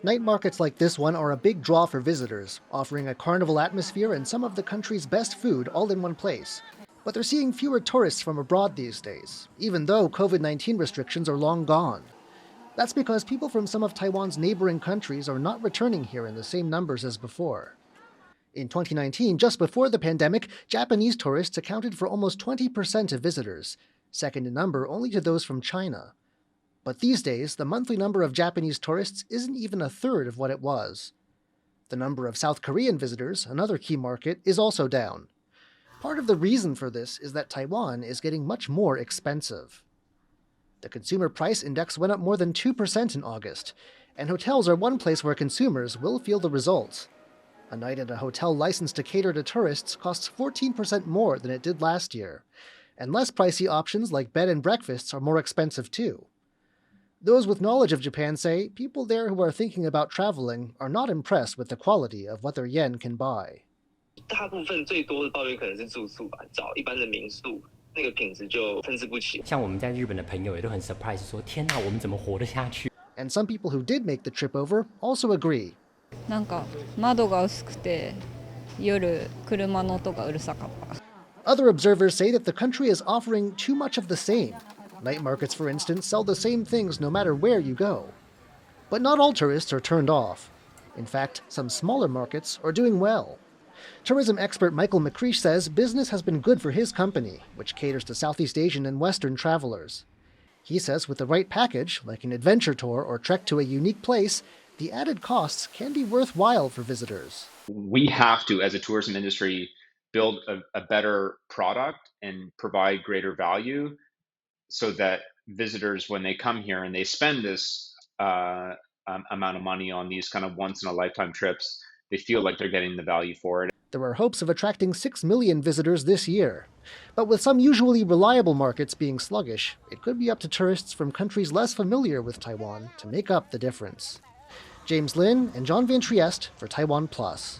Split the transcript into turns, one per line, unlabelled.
Night markets like this one are a big draw for visitors, offering a carnival atmosphere and some of the country's best food all in one place. But they're seeing fewer tourists from abroad these days, even though COVID-19 restrictions are long gone. That's because people from some of Taiwan's neighboring countries are not returning here in the same numbers as before. In 2019, just before the pandemic, Japanese tourists accounted for almost 20% of visitors, second in number only to those from China. But these days, the monthly number of Japanese tourists isn't even a third of what it was. The number of South Korean visitors, another key market, is also down. Part of the reason for this is that Taiwan is getting much more expensive. The consumer price index went up more than 2% in August, and hotels are one place where consumers will feel the results. A night at a hotel licensed to cater to tourists costs 14% more than it did last year, and less pricey options like bed and breakfasts are more expensive too. Those with knowledge of Japan say people there who are thinking about traveling are not impressed with the quality of what their yen can buy.
大部分最多的抱怨可能是住宿吧，找一般的民宿，那个品质就参差不齐。
像我们在日本的朋友也都很 surprise， 说天哪，我们怎么活得下去？
And some people who did make the trip over also agree.
なんか窓が薄くて夜車の音がうるさかった。
Other observers say that the country is offering too much of the same. Night markets, for instance, sell the same things no matter where you go. But not all tourists are turned off. In fact, some smaller markets are doing well. Tourism expert Michael McCreesh says business has been good for his company, which caters to Southeast Asian and Western travelers. He says with the right package, like an adventure tour or trek to a unique place, the added costs can be worthwhile for visitors.
We have to, as a tourism industry, build a better product and provide greater value so that visitors, when they come here and they spend this amount of money on these kind of once-in-a-lifetime trips, they feel like they're getting the value for it.
There are hopes of attracting 6 million visitors this year. But with some usually reliable markets being sluggish, it could be up to tourists from countries less familiar with Taiwan to make up the difference. James Lin and John Van Trieste for TaiwanPlus.